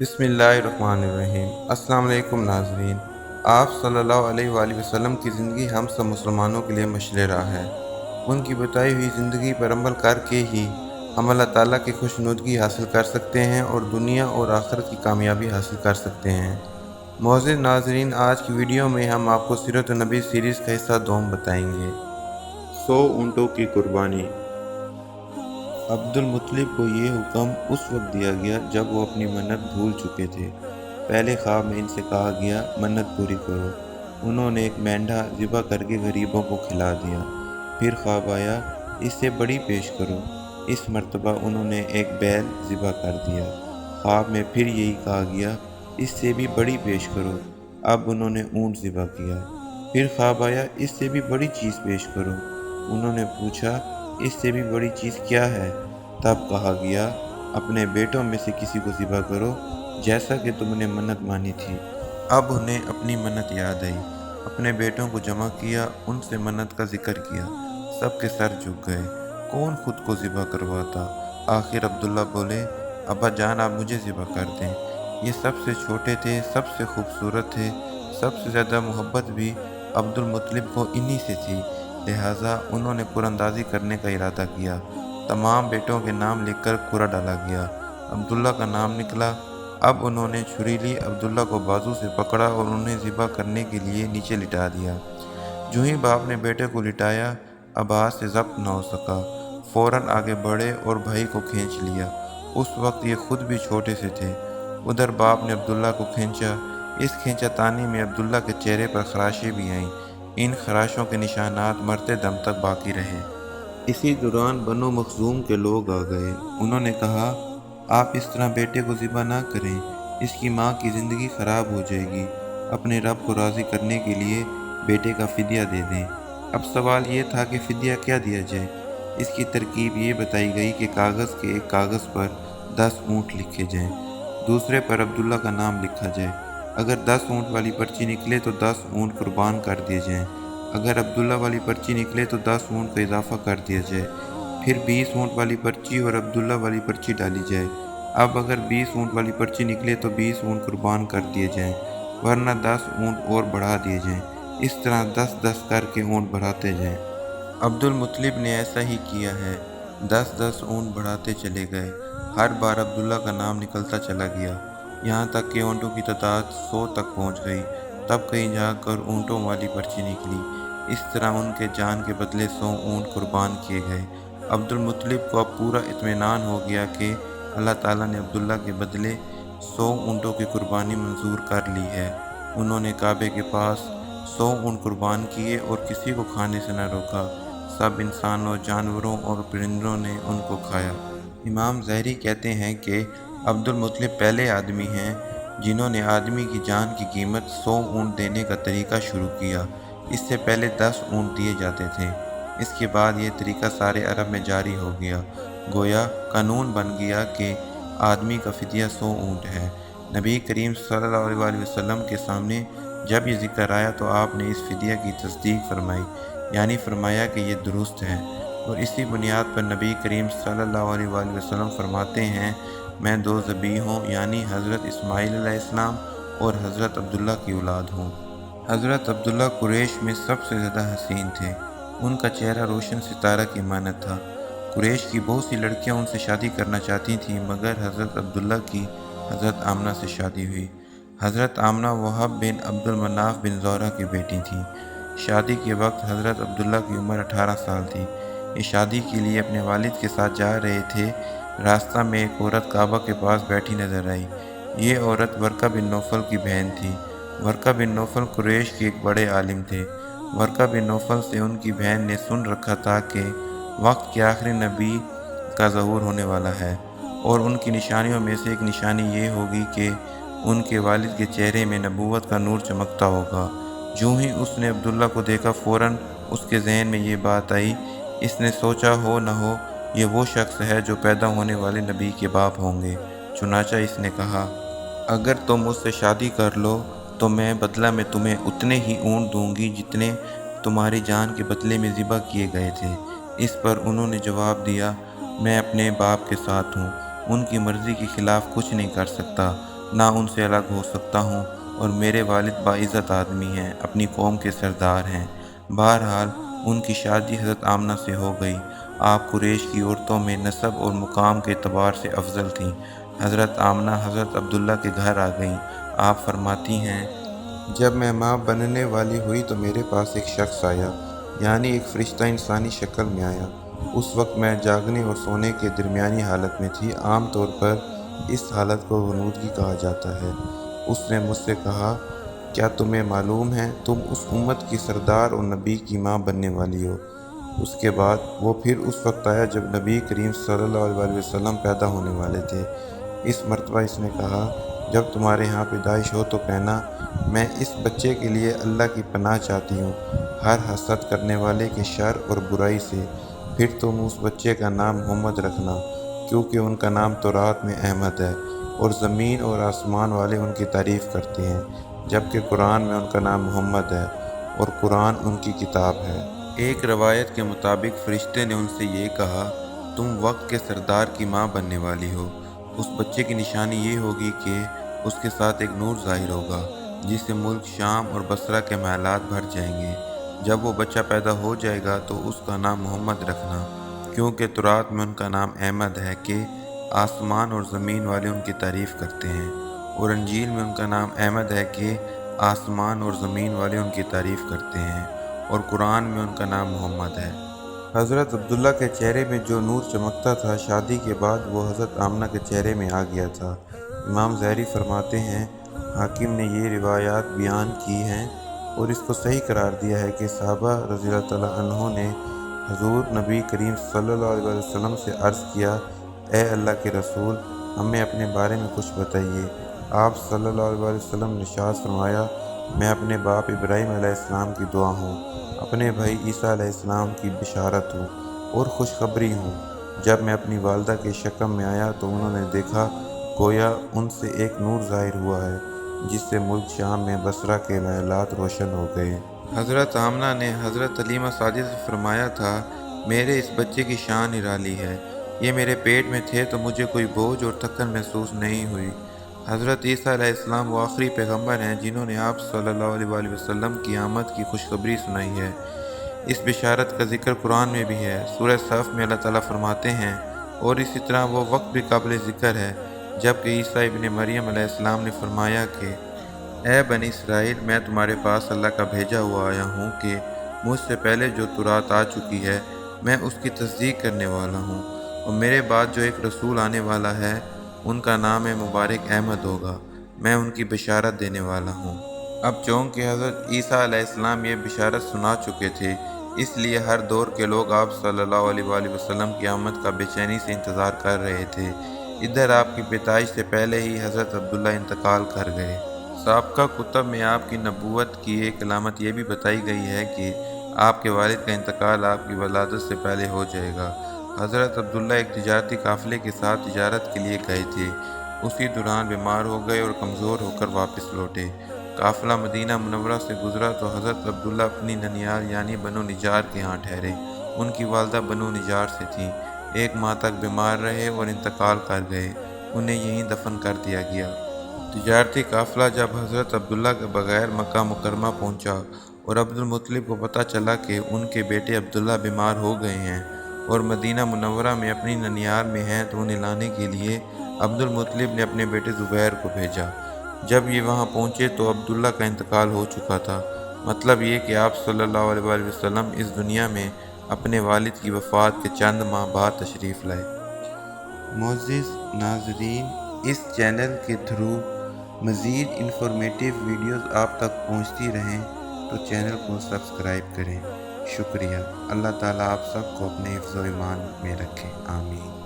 बिस्मिल्लाहिर्रहमानिर्रहीम। अस्सलाम वालेकुम नाज़रीन। आप सल्लल्लाहु अलैहि वआलिहि वसल्लम की ज़िंदगी हम सब मुसलमानों के लिए मशअल राह है। उनकी बताई हुई ज़िंदगी पर अमल करके ही हम अल्लाह ताला की खुशनुदगी हासिल कर सकते हैं और दुनिया और आखिरत की कामयाबी हासिल कर सकते हैं। मोअज़्ज़िज़ नाज़रीन, आज की वीडियो में हम आपको सीरत नबी सीरीज़ का हिस्सा 2 बताएंगे। 100 ऊँटों की कुर्बानी। अब्दुल मुत्तलिब को ये हुक्म उस वक्त दिया गया जब वो अपनी मन्नत भूल चुके थे। पहले ख्वाब में इनसे कहा गया, मन्नत पूरी करो। उन्होंने एक मेंढा ज़िबा करके गरीबों को खिला दिया। फिर ख्वाब आया, इससे बड़ी पेश करो। इस मर्तबा उन्होंने एक बैल ज़िबा कर दिया। ख्वाब में फिर यही कहा गया, इससे भी बड़ी पेश करो। अब उन्होंने ऊँट ज़िबा किया। फिर ख्वाब आया, इससे भी बड़ी चीज़ पेश करो। उन्होंने पूछा, इससे भी बड़ी चीज़ क्या है? तब कहा गया, अपने बेटों में से किसी को ज़िबा करो, जैसा कि तुमने मन्नत मानी थी। अब उन्हें अपनी मन्नत याद आई। अपने बेटों को जमा किया, उनसे मन्नत का जिक्र किया। सबके सर झुक गए। कौन खुद को ज़िबा करवाता? आखिर अब्दुल्ला बोले, अब्बा जान, आप मुझे ज़िबा कर दें। ये सबसे छोटे थे, सबसे खूबसूरत थे, सबसे ज़्यादा मोहब्बत भी अब्दुल मुत्तलिब को इन्हीं से थी। लिहाजा उन्होंने कुरअंदाज़ी करने का इरादा किया। तमाम बेटों के नाम लिखकर कुरा डाला गया। अब्दुल्ला का नाम निकला। अब उन्होंने छुरी ली, अब्दुल्ला को बाजू से पकड़ा और उन्हें ज़िबा करने के लिए नीचे लिटा दिया। जो ही बाप ने बेटे को लिटाया, आवाज़ से ज़ब्त न हो सका। फ़ौरन आगे बढ़े और भाई को खींच लिया। उस वक्त ये खुद भी छोटे से थे। उधर बाप ने अब्दुल्ला को खींचा। इस खींचातानी में अब्दुल्ला के चेहरे पर खराशें भी आईं। इन खराशों के निशानात मरते दम तक बाकी रहे। इसी दौरान बनो मखजूम के लोग आ गए। उन्होंने कहा, आप इस तरह बेटे को ज़िबा ना करें, इसकी माँ की ज़िंदगी ख़राब हो जाएगी। अपने रब को राज़ी करने के लिए बेटे का फ़िदिया दे दें। अब सवाल ये था कि फ़िदिया क्या दिया जाए। इसकी तरकीब ये बताई गई कि कागज़ के एक कागज़ पर 10 ऊँट लिखे जाएं, दूसरे पर अब्दुल्ला का नाम लिखा जाए। अगर 10 ऊँट वाली पर्ची निकले तो 10 ऊँट कुर्बान कर दिए जाएं। अगर अब्दुल्ला वाली पर्ची निकले तो 10 ऊँट का इजाफा कर दिया जाए। फिर 20 ऊँट वाली पर्ची और अब्दुल्ला वाली पर्ची डाली जाए। अब अगर 20 ऊँट वाली पर्ची निकले तो 20 ऊँट कुर्बान कर दिए जाएं, वरना 10 ऊँट और बढ़ा दिए जाएं। इस तरह 10-10 करके ऊँट बढ़ाते जाएं। अब्दुल मुत्तलिब ने ऐसा ही किया है। 10-10 ऊँट बढ़ाते चले गए। हर बार अब्दुल्ला का नाम निकलता चला गया, यहाँ तक कि ऊँटों की तादाद 100 तक पहुँच गई। तब कहीं जाकर ऊँटों वाली पर्ची निकली। इस तरह उनके जान के बदले 100 ऊँट कुर्बान किए गए। अब्दुल मुत्तलिब को अब पूरा इत्मीनान हो गया कि अल्लाह ताला ने अब्दुल्ला के बदले 100 ऊँटों की कुर्बानी मंजूर कर ली है। उन्होंने काबे के पास 100 ऊँट कुर्बान किए और किसी को खाने से न रोका। सब इंसानों, जानवरों और परिंदों ने उनको खाया। इमाम ज़हरी कहते हैं कि अब्दुल मुत्तलिब पहले आदमी हैं जिन्होंने आदमी की जान की कीमत 100 ऊँट देने का तरीका शुरू किया। इससे पहले 10 ऊँट दिए जाते थे। इसके बाद ये तरीका सारे अरब में जारी हो गया। गोया कानून बन गया कि आदमी का फ़िदिया 100 ऊँट है। नबी करीम सल्लल्लाहु अलैहि वसल्लम के सामने जब ये ज़िक्र आया तो आपने इस फ़िदिया की तस्दीक फरमाई, यानी फरमाया कि ये दुरुस्त है। और इसी बुनियाद पर नबी करीम सल्लल्लाहु अलैहि वसल्लम फरमाते हैं, मैं 2 ज़बीहों यानी हज़रत इस्माईल अलैहिस्सलाम और हज़रत अब्दुल्ला की औलाद हूँ। हज़रत अब्दुल्ला कुरैश में सबसे ज़्यादा हसीन थे। उनका चेहरा रोशन सितारा की मानत था। कुरैश की बहुत सी लड़कियाँ उनसे शादी करना चाहती थीं, मगर हज़रत अब्दुल्ला की हज़रत आमना से शादी हुई। हज़रत आमना वहाब बिन अब्दुल मनाफ बिन ज़ोहरा की बेटी थीं। शादी के वक्त हज़रत अब्दुल्ला की उम्र 18 साल थी। ये शादी के लिए अपने वालिद के साथ जा रहे थे। रास्ता में एक औरत काबा के पास बैठी नजर आई। ये औरत वर्का बिन नौफल की बहन थी। वर्का बिन नौफल कुरैश के एक बड़े आलिम थे। वर्का बिन नौफल से उनकी बहन ने सुन रखा था कि वक्त के आखिरी नबी का ज़हूर होने वाला है और उनकी निशानियों में से एक निशानी ये होगी कि उनके वालिद के चेहरे में नबूवत का नूर चमकता होगा। जो ही उसने अब्दुल्ला को देखा, फ़ौरन उसके जहन में ये बात आई। इसने सोचा, हो न हो ये वो शख्स है जो पैदा होने वाले नबी के बाप होंगे। चुनाचा इसने कहा, अगर तुम मुझसे शादी कर लो तो मैं बदला में तुम्हें उतने ही ऊँट दूंगी जितने तुम्हारी जान के बदले में ज़िबा किए गए थे। इस पर उन्होंने जवाब दिया, मैं अपने बाप के साथ हूँ, उनकी मर्ज़ी के ख़िलाफ़ कुछ नहीं कर सकता। نہ ان سے الگ ہو سکتا ہوں، اور میرے والد باعزت آدمی ہیں، اپنی قوم کے سردار ہیں۔ بہرحال ان کی شادی حضرت آمنہ سے ہو گئی۔ آپ قریش کی عورتوں میں نسب اور مقام کے اعتبار سے افضل تھیں۔ حضرت آمنہ حضرت عبداللہ کے گھر آ گئیں۔ آپ فرماتی ہیں، جب میں ماں بننے والی ہوئی تو میرے پاس ایک شخص آیا، یعنی ایک فرشتہ انسانی شکل میں آیا۔ اس وقت میں جاگنے اور سونے کے درمیانی حالت میں تھی۔ عام طور پر اس حالت کو غنودگی کہا جاتا ہے۔ اس نے مجھ سے کہا، کیا تمہیں معلوم ہے تم اس امت کی سردار اور نبی کی ماں بننے والی ہو؟ اس کے بعد وہ پھر اس وقت آیا جب نبی کریم صلی اللہ علیہ وسلم پیدا ہونے والے تھے۔ اس مرتبہ اس نے کہا، جب تمہارے ہاں پیدائش ہو تو کہنا، میں اس بچے کے لیے اللہ کی پناہ چاہتی ہوں ہر حسد کرنے والے کے شر اور برائی سے۔ پھر تم اس بچے کا نام محمد رکھنا، کیونکہ ان کا نام تورات میں احمد ہے، اور زمین اور آسمان والے ان کی تعریف کرتے ہیں، جبکہ قرآن میں ان کا نام محمد ہے، اور قرآن ان کی کتاب ہے۔ ایک روایت کے مطابق فرشتے نے ان سے یہ کہا، تم وقت کے سردار کی ماں بننے والی ہو۔ اس بچے کی نشانی یہ ہوگی کہ اس کے ساتھ ایک نور ظاہر ہوگا، جس سے ملک شام اور بصرہ کے محلات بھر جائیں گے۔ جب وہ بچہ پیدا ہو جائے گا تو اس کا نام محمد رکھنا، کیونکہ تورات میں ان کا نام احمد ہے کہ آسمان اور زمین والے ان کی تعریف کرتے ہیں، اور انجیل میں ان کا نام احمد ہے کہ آسمان اور زمین والے ان کی تعریف کرتے ہیں، اور قرآن میں ان کا نام محمد ہے۔ حضرت عبداللہ کے چہرے میں جو نور چمکتا تھا، شادی کے بعد وہ حضرت آمنہ کے چہرے میں آ گیا تھا۔ امام ظاہری فرماتے ہیں، حاکم نے یہ روایات بیان کی ہیں اور اس کو صحیح قرار دیا ہے کہ صحابہ رضی اللہ تعالیٰ عنہ نے حضور نبی کریم صلی اللہ علیہ وسلم سے عرض کیا، اے اللہ کے رسول، ہمیں اپنے بارے میں کچھ بتائیے۔ آپ صلی اللہ علیہ وسلم نے ارشاد فرمایا، میں اپنے باپ ابراہیم علیہ السلام کی دعا ہوں، اپنے بھائی عیسیٰ علیہ السلام کی بشارت ہوں اور خوشخبری ہوں۔ جب میں اپنی والدہ کے شکم میں آیا تو انہوں نے دیکھا گویا ان سے ایک نور ظاہر ہوا ہے، جس سے ملک شام میں بصرہ کے محلات روشن ہو گئے۔ حضرت آمنہ نے حضرت حلیمہ سعدیہ سے فرمایا تھا، میرے اس بچے کی شان نرالی ہے، یہ میرے پیٹ میں تھے تو مجھے کوئی بوجھ اور تھکن محسوس نہیں ہوئی۔ حضرت عیسیٰ علیہ السلام وہ آخری پیغمبر ہیں جنہوں نے آپ صلی اللہ علیہ وسلم کی آمد کی خوشخبری سنائی ہے۔ اس بشارت کا ذکر قرآن میں بھی ہے۔ سورہ صف میں اللہ تعالیٰ فرماتے ہیں، اور اسی طرح وہ وقت بھی قابل ذکر ہے جب کہ عیسیٰ ابن مریم علیہ السلام نے فرمایا کہ اے بنی اسرائیل، میں تمہارے پاس اللہ کا بھیجا ہوا آیا ہوں کہ مجھ سے پہلے جو تورات آ چکی ہے میں اس کی تصدیق کرنے والا ہوں، اور میرے بعد جو ایک رسول آنے والا ہے ان کا نام مبارک احمد ہوگا، میں ان کی بشارت دینے والا ہوں۔ اب چونکہ حضرت عیسیٰ علیہ السلام یہ بشارت سنا چکے تھے، اس لیے ہر دور کے لوگ آپ صلی اللہ علیہ وسلم کی آمد کا بے چینی سے انتظار کر رہے تھے۔ ادھر آپ کی پیدائش سے پہلے ہی حضرت عبداللہ انتقال کر گئے۔ سابقہ کتب میں آپ کی نبوت کی ایک علامت یہ بھی بتائی گئی ہے کہ آپ کے والد کا انتقال آپ کی ولادت سے پہلے ہو جائے گا۔ حضرت عبداللہ ایک تجارتی قافلے کے ساتھ تجارت کے لیے گئے تھے، اسی دوران بیمار ہو گئے اور کمزور ہو کر واپس لوٹے۔ قافلہ مدینہ منورہ سے گزرا تو حضرت عبداللہ اپنی ننیال یعنی بنو نجار کے ہاں ٹھہرے۔ ان کی والدہ بنو نجار سے تھیں، ایک ماہ تک بیمار رہے اور انتقال کر گئے، انہیں یہیں دفن کر دیا گیا۔ تجارتی قافلہ جب حضرت عبداللہ کے بغیر مکہ مکرمہ پہنچا اور عبد المطلب کو پتہ چلا کہ ان کے بیٹے عبداللہ بیمار ہو گئے ہیں اور مدینہ منورہ میں اپنی ننیال میں ہیں تو انہیں لانے کے لیے عبد المطلب نے اپنے بیٹے زبیر کو بھیجا۔ جب یہ وہاں پہنچے تو عبداللہ کا انتقال ہو چکا تھا، مطلب یہ کہ آپ صلی اللہ علیہ وسلم اس دنیا میں اپنے والد کی وفات کے چند ماہ بعد تشریف لائے۔ معزز ناظرین، اس چینل کے تھرو مزید انفارمیٹیو ویڈیوز آپ تک پہنچتی رہیں تو چینل کو سبسکرائب کریں۔ شکریہ۔ اللہ تعالیٰ آپ سب کو اپنے حفظ و ایمان میں رکھے، آمین۔